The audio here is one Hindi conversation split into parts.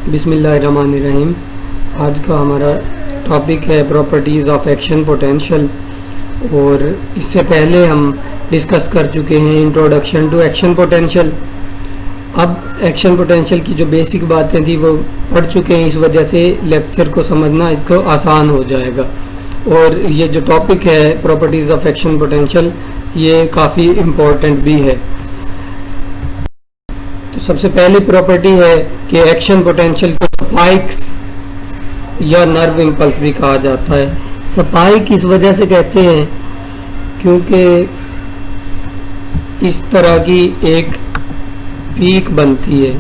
बिस्मिल्लाहिर्रहमानिर्रहीम। आज का हमारा टॉपिक है प्रॉपर्टीज़ ऑफ एक्शन पोटेंशियल। और इससे पहले हम डिस्कस कर चुके हैं इंट्रोडक्शन टू एक्शन पोटेंशियल। अब एक्शन पोटेंशियल की जो बेसिक बातें थी वो पढ़ चुके हैं, इस वजह से लेक्चर को समझना इसको आसान हो जाएगा। और ये जो टॉपिक है प्रॉपर्टीज़ ऑफ एक्शन पोटेंशियल, ये काफ़ी इम्पोर्टेंट भी है। तो सबसे पहली प्रॉपर्टी है कि एक्शन पोटेंशियल को स्पाइक्स या नर्व इम्पल्स भी कहा जाता है। स्पाइक इस वजह से कहते हैं क्योंकि इस तरह की एक पीक बनती है,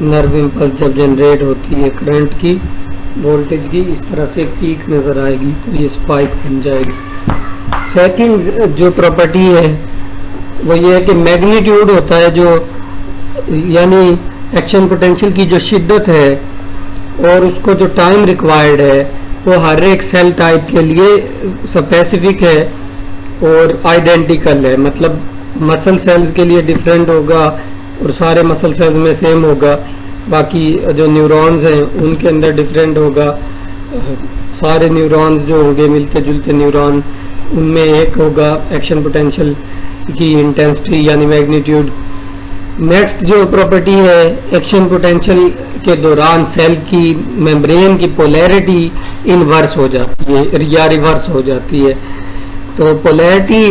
नर्व इम्पल्स जब जनरेट होती है करंट की, वोल्टेज की, इस तरह से एक पीक नज़र आएगी तो ये स्पाइक बन जाएगी। सेकंड जो प्रॉपर्टी है वो ये है कि मैग्नीट्यूड होता है, जो यानी एक्शन पोटेंशियल की जो शिद्दत है और उसको जो टाइम रिक्वायर्ड है वो हर एक सेल टाइप के लिए स्पेसिफिक है और आइडेंटिकल है। मतलब मसल सेल्स के लिए डिफरेंट होगा और सारे मसल सेल्स में सेम होगा, बाकी जो न्यूरॉन्स हैं उनके अंदर डिफरेंट होगा। सारे न्यूरॉन्स जो होंगे मिलते जुलते न्यूरॉन, उनमें एक होगा एक्शन पोटेंशियल की इंटेंसिटी यानी मैग्नीट्यूड। नेक्स्ट जो प्रॉपर्टी है, एक्शन पोटेंशियल के दौरान सेल की मेम्ब्रेन की पोलैरिटी इनवर्स हो जाती है या रिवर्स हो जाती है। तो पोलैरिटी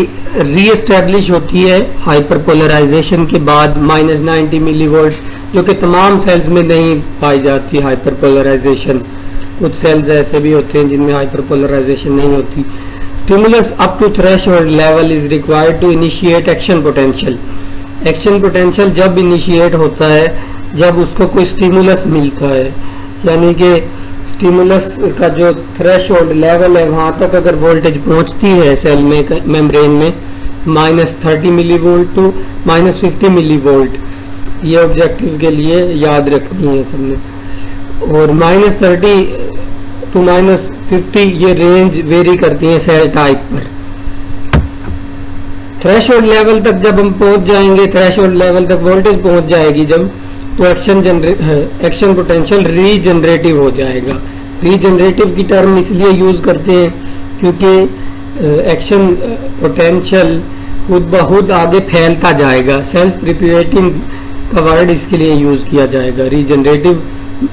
रीएस्टैब्लिश होती है हाइपरपोलराइजेशन के बाद -90 मिलीवोल्ट, जो कि तमाम सेल्स में नहीं पाई जाती हाइपरपोलराइजेशन। कुछ सेल्स ऐसे भी होते हैं जिनमें हाइपरपोलराइजेशन नहीं होती। Stimulus up to threshold level is required to initiate action potential. Action potential जब इनिशिएट होता है जब उसको कोई स्टिमुलस मिलता है, यानी कि स्टिमुलस का जो थ्रेशोल्ड लेवल है वहाँ तक अगर वोल्टेज पहुँचती है सेल में मेम्ब्रेन में -30 मिलीवोल्ट टू -50 मिलीवोल्ट, ये ऑब्जेक्टिव के लिए याद रखनी है सबने। और -30 टू -50 ये रेंज वेरी करती है सेल टाइप पर। थ्रेशोल्ड लेवल तक जब हम पहुंच जाएंगे, थ्रेशोल्ड लेवल तक वोल्टेज पहुंच जाएगी जब, तो एक्शन पोटेंशियल रीजनरेटिव हो जाएगा। रीजनरेटिव की टर्म इसलिए यूज करते हैं क्योंकि एक्शन पोटेंशियल खुद ब खुद आगे फैलता जाएगा। सेल्फ रिपीटिंग का वर्ड इसके लिए यूज किया जाएगा। रीजनरेटिव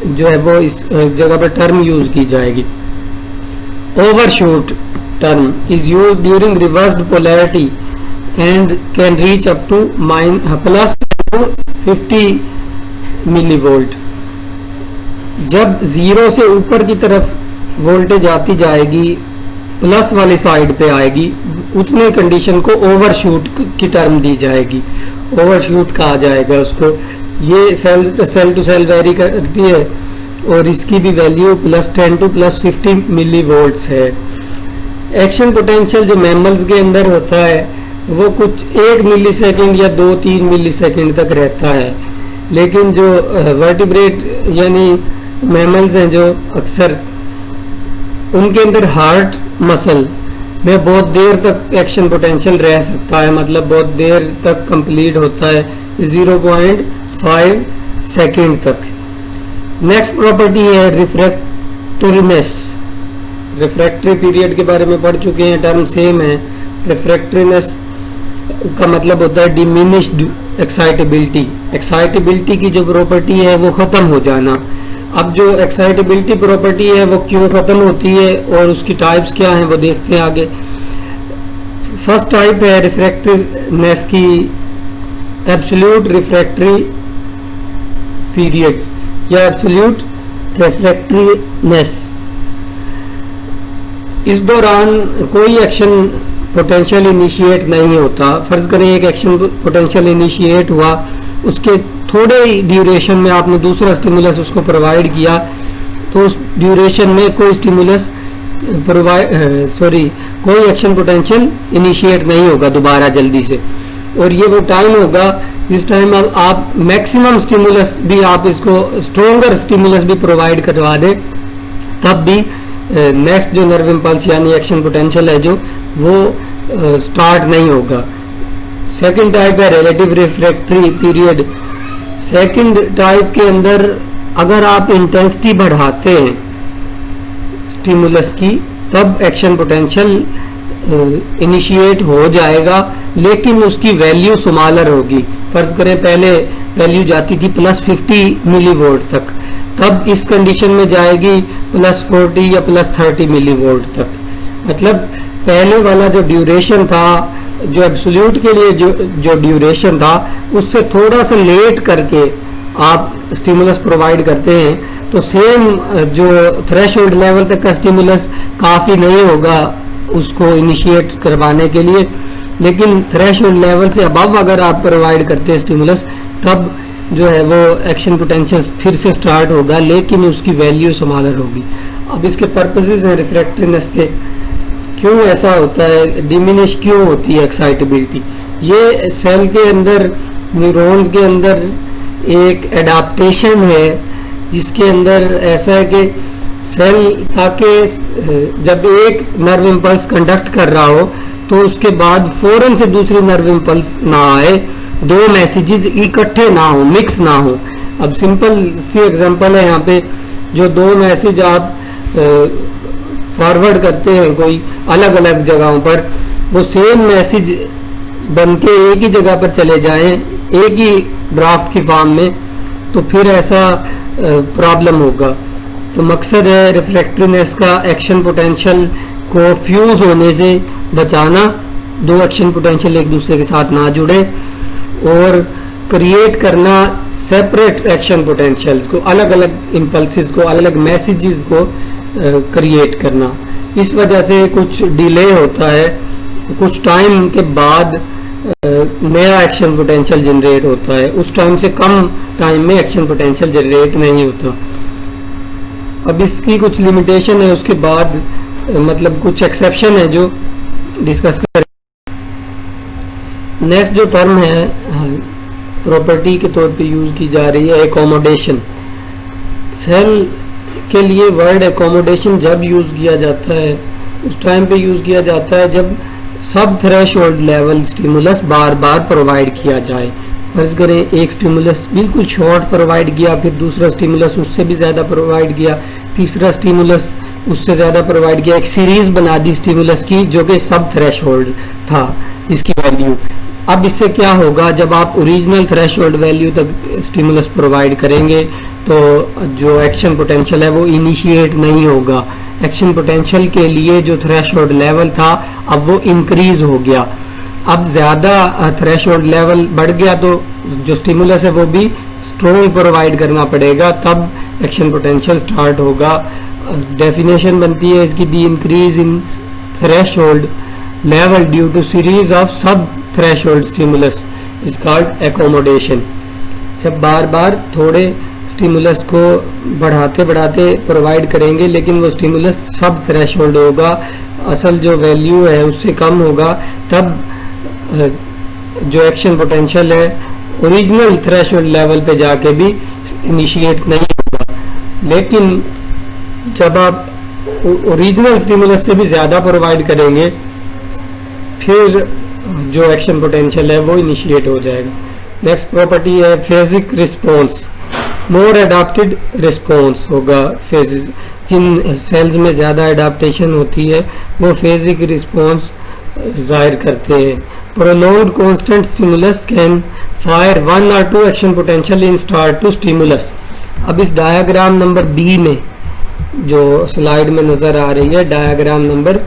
जो है वो इस जगह पर टर्म यूज की जाएगी। Overshoot term is use during reversed polarity and can reach up to +50 millivolt. जब जीरो से ऊपर की तरफ वोल्टेज आती जाएगी, प्लस वाली साइड पे आएगी, उतने कंडीशन को ओवरशूट की टर्म दी जाएगी। ओवरशूट कहा जाएगा उसको। ये सेल टू सेल वेरी करती है और इसकी भी वैल्यू +10 टू +50 मिलीवोल्ट्स है। एक्शन पोटेंशियल जो मैमल्स के अंदर होता है वो कुछ 1 मिलीसेकंड या 2-3 मिलीसेकंड तक रहता है, लेकिन जो वर्टिब्रेट यानी मैमल्स हैं जो अक्सर, उनके अंदर हार्ट मसल में बहुत देर तक एक्शन पोटेंशियल रह सकता है, मतलब बहुत देर तक कंप्लीट होता है, 0.5 सेकेंड तक। नेक्स्ट प्रॉपर्टी है रिफ्रैक्टरीनेस। रिफ्रैक्टरी पीरियड के बारे में पढ़ चुके हैं, टर्म सेम है। रिफ्रैक्टरीनेस का मतलब होता है डिमिनिश्ड एक्साइटेबिलिटी। एक्साइटेबिलिटी की जो प्रॉपर्टी है वो खत्म हो जाना। अब जो एक्साइटेबिलिटी प्रॉपर्टी है वो क्यों खत्म होती है और उसकी टाइप्स क्या हैं वो देखते हैं आगे। फर्स्ट टाइप है रिफ्रैक्टरीनेस की एब्सोल्यूट रिफ्रैक्टरी पीरियड या एब्सोल्यूट रिफ्रैक्टरीनेस। इस दौरान कोई एक्शन पोटेंशियल इनिशिएट नहीं होता। फर्ज करें एक एक्शन पोटेंशियल इनिशिएट हुआ, उसके थोड़े ही ड्यूरेशन में आपने दूसरा स्टिमुलस उसको प्रोवाइड किया, तो उस ड्यूरेशन में कोई स्टिमुलस कोई एक्शन पोटेंशियल इनिशिएट नहीं होगा दोबारा जल्दी से। और ये वो टाइम होगा जिस टाइम आप मैक्सिमम स्टिमुलस भी, आप इसको स्ट्रोंगर स्टिमुलस भी प्रोवाइड करवा दें, तब भी नेक्स्ट जो नर्व इम्पल्स यानी एक्शन पोटेंशियल है जो वो स्टार्ट नहीं होगा। सेकंड टाइप है relative refractory period. Second type के अंदर अगर आप इंटेंसिटी बढ़ाते हैं स्टिमुलस की, तब एक्शन पोटेंशियल इनिशिएट हो जाएगा, लेकिन उसकी वैल्यू स्मॉलर होगी। फर्ज करें पहले वैल्यू जाती थी +50 मिलीवोल्ट तक, तब इस कंडीशन में जाएगी +40 या +30 मिलीवोल्ट तक। मतलब पहले वाला जो ड्यूरेशन था, जो एब्सोल्यूट के लिए जो ड्यूरेशन था, उससे थोड़ा सा लेट करके आप स्टिमुलस प्रोवाइड करते हैं, तो सेम जो थ्रेशोल्ड लेवल तक का स्टिमुलस काफ़ी नहीं होगा उसको इनिशिएट करवाने के लिए, लेकिन थ्रेशोल्ड लेवल से अबव अगर आप प्रोवाइड करते हैं स्टिमुलस, तब जो है वो एक्शन पोटेंशियल फिर से स्टार्ट होगा, लेकिन उसकी वैल्यू स्मॉलर होगी। अब इसके पर्पसेस हैं रिफ्रैक्टिवनेस के, क्यों ऐसा होता है, डिमिनिश क्यों होती है एक्साइटेबिलिटी। ये सेल के अंदर, न्यूरॉन्स के अंदर एक एडाप्टेशन है, जिसके अंदर ऐसा है कि सेल ताकि जब एक नर्व इम्पल्स कंडक्ट कर रहा हो तो उसके बाद फौरन से दूसरी नर्व इम्पल्स ना आए, दो मैसेजेस इकट्ठे ना हो, मिक्स ना हो। अब सिंपल सी एग्जांपल है यहाँ पे, जो दो मैसेज आप फॉरवर्ड करते हैं कोई अलग अलग जगहों पर, वो सेम मैसेज बन के एक ही जगह पर चले जाएं, एक ही ड्राफ्ट की फॉर्म में, तो फिर ऐसा प्रॉब्लम होगा। तो मकसद है रिफ्रैक्टिवनेस का एक्शन पोटेंशियल को फ्यूज होने से बचाना, दो एक्शन पोटेंशियल एक दूसरे के साथ ना जुड़े, और क्रिएट करना सेपरेट एक्शन पोटेंशियल्स को, अलग अलग इम्पल्सिस को, अलग अलग मैसेजेस को क्रिएट करना। इस वजह से कुछ डिले होता है, कुछ टाइम के बाद नया एक्शन पोटेंशियल जनरेट होता है, उस टाइम से कम टाइम में एक्शन पोटेंशियल जनरेट नहीं होता। अब इसकी कुछ लिमिटेशन है, उसके बाद मतलब कुछ एक्सेप्शन है जो डिस्कस करें। नेक्स्ट जो टर्म है प्रॉपर्टी के तौर पे यूज की जा रही है, एकोमोडेशन। सेल के लिए वर्ड एकोमोडेशन जब यूज किया जाता है, उस टाइम पे यूज किया जाता है जब सब थ्रेशोल्ड लेवल स्टिमुलस बार बार प्रोवाइड किया जाए। फर्ज करें एक स्टिमुलस बिल्कुल शॉर्ट प्रोवाइड किया, फिर दूसरा स्टिमुलस उससे भी ज़्यादा प्रोवाइड किया, तीसरा स्टिमुलस उससे ज़्यादा प्रोवाइड किया, एक सीरीज बना दी स्टिमुलस की जो कि सब थ्रेशोल्ड था इसकी वैल्यू। अब इससे क्या होगा, जब आप ओरिजिनल थ्रेशोल्ड वैल्यू तक स्टिमुलस प्रोवाइड करेंगे तो जो एक्शन पोटेंशियल है वो इनिशिएट नहीं होगा। एक्शन पोटेंशियल के लिए जो थ्रेशोल्ड लेवल था अब वो इंक्रीज हो गया। अब ज़्यादा थ्रेशोल्ड लेवल बढ़ गया तो जो स्टिमुलस है वो भी स्ट्रॉन्ग प्रोवाइड करना पड़ेगा, तब एक्शन पोटेंशियल स्टार्ट होगा। डेफिनेशन बनती है इसकी, the increase in threshold level due to series of sub threshold stimulus is called accommodation. जब बार बार थोड़े स्टिमुलस को बढ़ाते बढ़ाते प्रोवाइड करेंगे, लेकिन वो स्टिमुलस सब थ्रेशोल्ड होगा, असल जो वैल्यू है उससे कम होगा, तब जो एक्शन पोटेंशियल है ओरिजिनल थ्रेशोल्ड लेवल पे जाके भी इनिशिएट नहीं होगा। लेकिन जब आप ओरिजिनल स्टिमुलस से भी ज़्यादा प्रोवाइड करेंगे, फिर जो एक्शन पोटेंशियल है वो इनिशिएट हो जाएगा। नेक्स्ट प्रॉपर्टी है फेजिक रिस्पॉन्स। मोर एडाप्टेड रिस्पॉन्स होगा फेजिस, जिन सेल्स में ज़्यादा एडाप्टेशन होती है वो फेजिक रिस्पॉन्स जाहिर करते हैं। Prolonged constant stimulus can fire 1 or 2 action potential in start to stimulus. अब इस डायग्राम नंबर बी में जो स्लाइड में नज़र आ रही है, डायग्राम नंबर,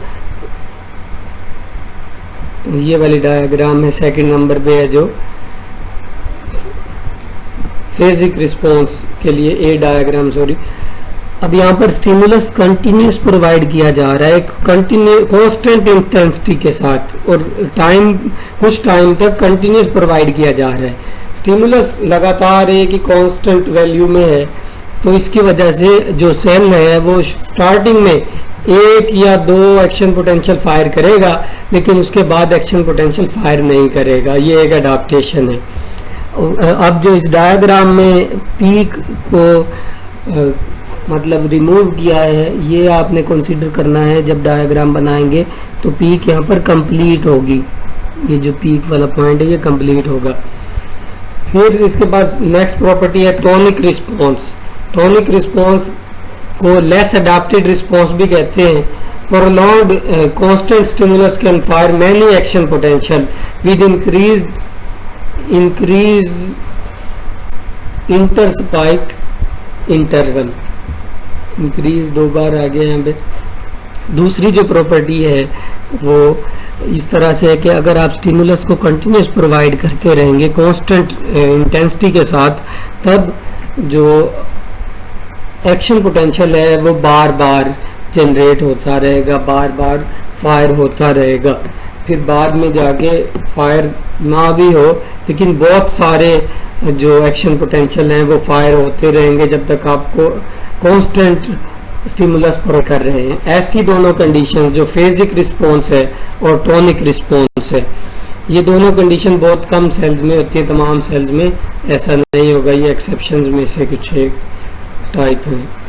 ये वाली डायग्राम है, सेकंड नंबर पे है जो फेजिक रिस्पॉन्स के लिए ए डायग्राम, सॉरी। अब यहाँ पर स्टिमुलस कंटिन्यूस प्रोवाइड किया जा रहा है कांस्टेंट इंटेंसिटी के साथ, और कुछ टाइम तक कंटिन्यूस प्रोवाइड किया जा रहा है। स्टिमुलस लगातार एक ही कांस्टेंट वैल्यू में है, तो इसकी वजह से जो सेल है वो स्टार्टिंग में 1 या 2 एक्शन पोटेंशियल फायर करेगा, लेकिन उसके बाद एक्शन पोटेंशियल फायर नहीं करेगा। ये एक अडाप्टेशन है। अब जो इस डायग्राम में पीक को मतलब रिमूव किया है, ये आपने कंसीडर करना है जब डायग्राम बनाएंगे, तो पीक यहाँ पर कंप्लीट होगी। ये जो पीक वाला पॉइंट है ये कंप्लीट होगा। फिर इसके बाद नेक्स्ट प्रॉपर्टी है टॉनिक रिस्पॉन्स। टॉनिक रिस्पॉन्स को लेस अडैप्टेड रिस्पॉन्स भी कहते हैं। prolonged constant stimulus can fire many action potential with increased interspike interval। Increase 2 बार आ गया यहाँ पे। दूसरी जो प्रॉपर्टी है वो इस तरह से है कि अगर आप स्टिमुलस को कंटिन्यूस प्रोवाइड करते रहेंगे कांस्टेंट इंटेंसिटी के साथ, तब जो एक्शन पोटेंशियल है वो बार बार जनरेट होता रहेगा, बार बार फायर होता रहेगा। फिर बाद में जाके फायर ना भी हो लेकिन बहुत सारे जो एक्शन पोटेंशियल हैं वो फायर होते रहेंगे जब तक आपको कांस्टेंट स्टिमुलस पर कर रहे हैं। ऐसी दोनों कंडीशन जो फेजिक रिस्पॉन्स है और टॉनिक रिस्पॉन्स है, ये दोनों कंडीशन बहुत कम सेल्स में होती है, तमाम सेल्स में ऐसा नहीं होगा। ये एक्सेप्शंस में से कुछ एक टाइप है।